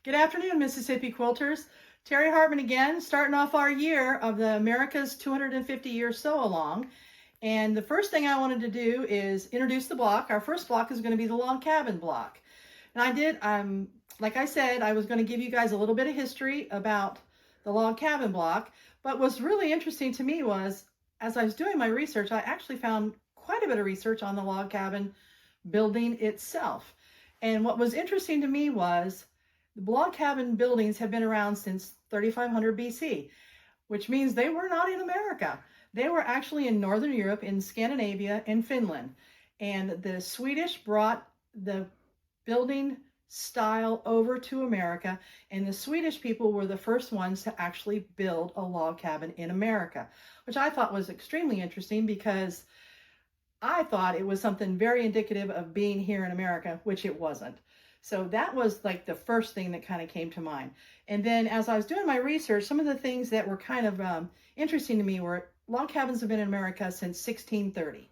Good afternoon, Mississippi Quilters. Terry Hartman again, starting off our year of the America's 250 Year Sew Along. And the first thing I wanted to do is introduce the block. Our first block is going to be the log cabin block. And like I said, I was going to give you guys a little bit of history about the log cabin block. But what's really interesting to me was, as I was doing my research, I actually found quite a bit of research on the log cabin building itself. And what was interesting to me was the log cabin buildings have been around since 3500 BC, which means they were not in America. They were actually in Northern Europe, in Scandinavia and Finland. And the Swedish brought the building style over to America, and the Swedish people were the first ones to actually build a log cabin in America, which I thought was extremely interesting because I thought it was something very indicative of being here in America, which it wasn't. So that was like the first thing that kind of came to mind. And then as I was doing my research, some of the things that were kind of interesting to me were log cabins have been in America since 1630.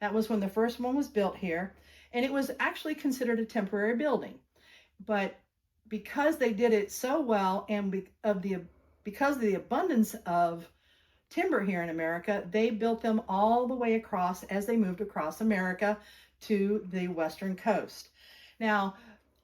That was when the first one was built here. And it was actually considered a temporary building. But because they did it so well and because of the abundance of timber here in America, they built them all the way across as they moved across America to the western coast. Now,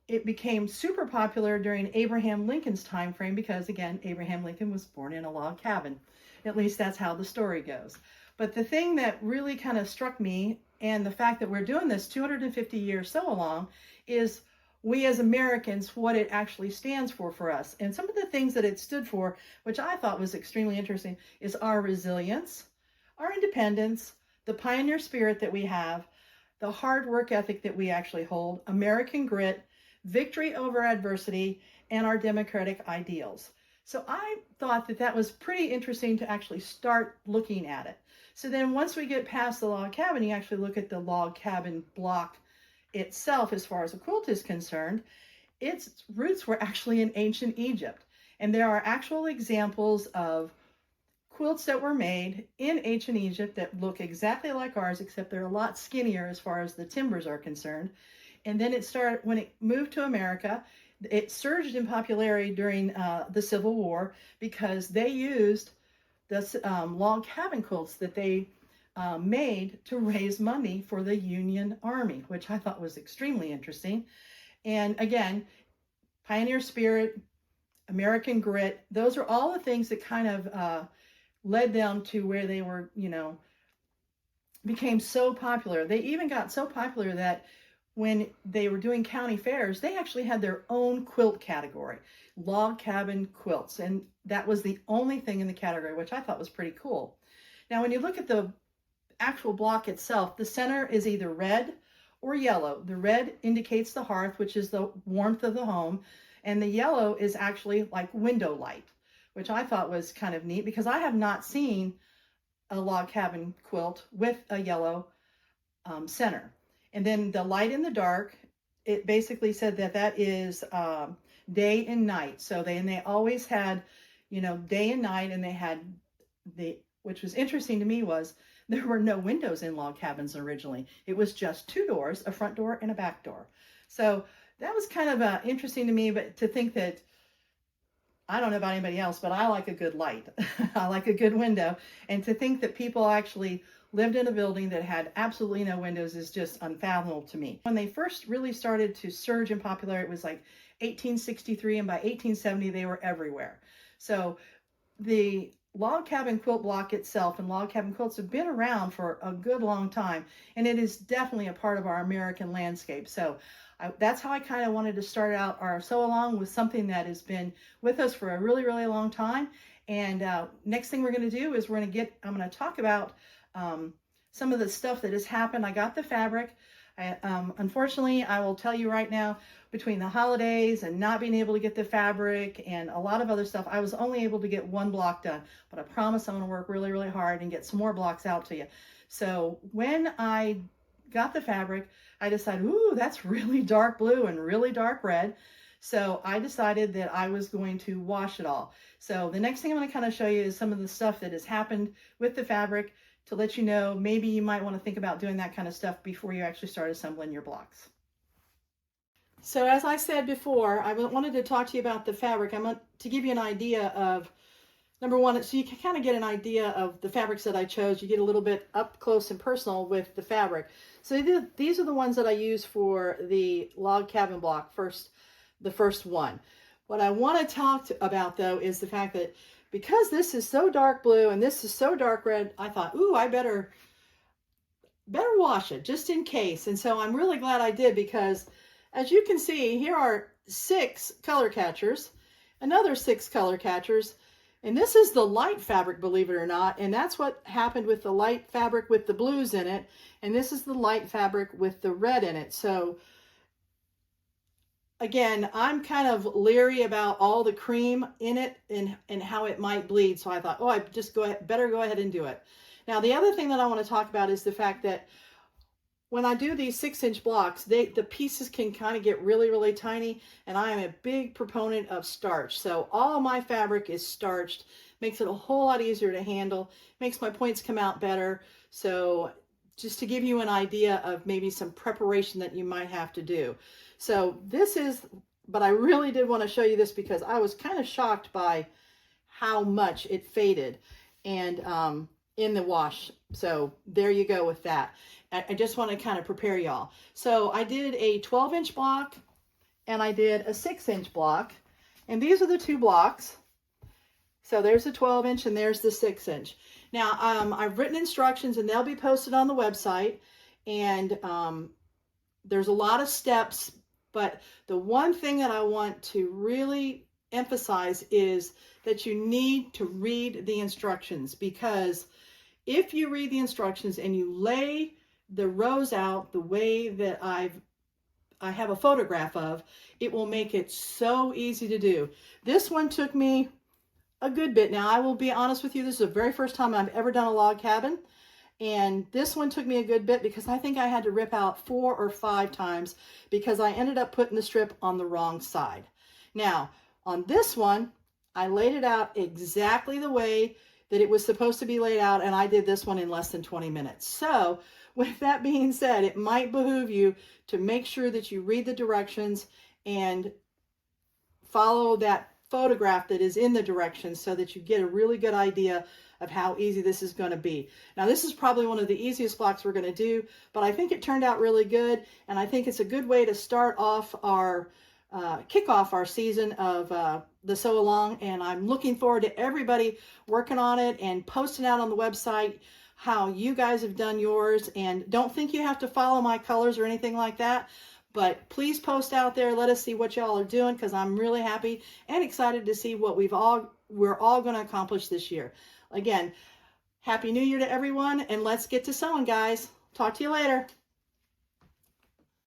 it became super popular during Abraham Lincoln's time frame because, again, Abraham Lincoln was born in a log cabin. At least that's how the story goes. But the thing that really kind of struck me, and the fact that we're doing this 250 years sew along, is we as Americans, what it actually stands for us. And some of the things that it stood for, which I thought was extremely interesting, is our resilience, our independence, the pioneer spirit that we have, the hard work ethic that we actually hold, American grit, victory over adversity, and our democratic ideals. So I thought that that was pretty interesting to actually start looking at it. So then once we get past the log cabin, you actually look at the log cabin block itself as far as a quilt is concerned. Its roots were actually in ancient Egypt. And there are actual examples of quilts that were made in ancient Egypt that look exactly like ours, except they're a lot skinnier as far as the timbers are concerned. And then when it moved to America, it surged in popularity during the Civil War because they used the log cabin quilts that they made to raise money for the Union Army, which I thought was extremely interesting. And again, pioneer spirit, American grit, those are all the things that kind of led them to where they were, became so popular. They even got so popular that when they were doing county fairs, they actually had their own quilt category, log cabin quilts. And that was the only thing in the category, which I thought was pretty cool. Now, when you look at the actual block itself, the center is either red or yellow. The red indicates the hearth, which is the warmth of the home. And the yellow is actually like window light, which I thought was kind of neat because I have not seen a log cabin quilt with a yellow center. And then the light in the dark, it basically said that that is day and night. So they always had, day and night, and they had which was interesting to me was there were no windows in log cabins originally. It was just two doors, a front door and a back door. So that was kind of interesting to me, but to think that, I don't know about anybody else, but I like a good light. I like a good window. And to think that people actually lived in a building that had absolutely no windows is just unfathomable to me. When they first really started to surge in popularity, it was like 1863, and by 1870 they were everywhere. So the log cabin quilt block itself and log cabin quilts have been around for a good long time, and it is definitely a part of our American landscape. So that's how I kind of wanted to start out our sew along with something that has been with us for a really, really long time. And next thing we're going to do is I'm going to talk about some of the stuff that has happened. I got the fabric. Unfortunately, I will tell you right now, between the holidays and not being able to get the fabric and a lot of other stuff, I was only able to get one block done, but I promise I'm going to work really, really hard and get some more blocks out to you. So when I got the fabric, I decided, ooh, that's really dark blue and really dark red. So I decided that I was going to wash it all. So the next thing I'm going to kind of show you is some of the stuff that has happened with the fabric to let you know maybe you might want to think about doing that kind of stuff before you actually start assembling your blocks. So as I said before, I wanted to talk to you about the fabric. I want to give you an idea of, number one, so you can kind of get an idea of the fabrics that I chose. You get a little bit up close and personal with the fabric. So these are the ones that I use for the log cabin block, the first one. What I want to talk about though is the fact that because this is so dark blue and this is so dark red, I thought, ooh, I better wash it just in case. And so I'm really glad I did, because as you can see, here are 6 color catchers, another 6 color catchers, and this is the light fabric, believe it or not, and that's what happened with the light fabric with the blues in it, and this is the light fabric with the red in it. So again, I'm kind of leery about all the cream in it and how it might bleed, so I thought, oh, I just better go ahead and do it. Now, the other thing that I want to talk about is the fact that when I do these 6-inch blocks, the pieces can kind of get really, really tiny, and I am a big proponent of starch. So all my fabric is starched, makes it a whole lot easier to handle, makes my points come out better. So just to give you an idea of maybe some preparation that you might have to do. So this is, but I really did want to show you this because I was kind of shocked by how much it faded and in the wash. So there you go with that. I just want to kind of prepare y'all. So I did a 12-inch block and I did a 6-inch block, and these are the 2 blocks. So there's the 12-inch and there's the 6-inch. Now I've written instructions and they'll be posted on the website, and there's a lot of steps, but the one thing that I want to really emphasize is that you need to read the instructions, because if you read the instructions and you lay the rows out the way that I have a photograph of, it will make it so easy to do. This one took me a good bit. Now, I will be honest with you, this is the very first time I've ever done a log cabin, and this one took me a good bit because I think I had to rip out 4 or 5 times because I ended up putting the strip on the wrong side. Now, on this one, I laid it out exactly the way that it was supposed to be laid out, and I did this one in less than 20 minutes. So with that being said, it might behoove you to make sure that you read the directions and follow that photograph that is in the directions so that you get a really good idea of how easy this is going to be. Now, this is probably one of the easiest blocks we're going to do, but I think it turned out really good, and I think it's a good way to start off our kick off our season of the sew along, and I'm looking forward to everybody working on it and posting out on the website how you guys have done yours. And don't think you have to follow my colors or anything like that, but please post out there, let us see what y'all are doing, because I'm really happy and excited to see what we're all going to accomplish this year. Again, Happy New Year to everyone, and let's get to sewing, guys. Talk to you later.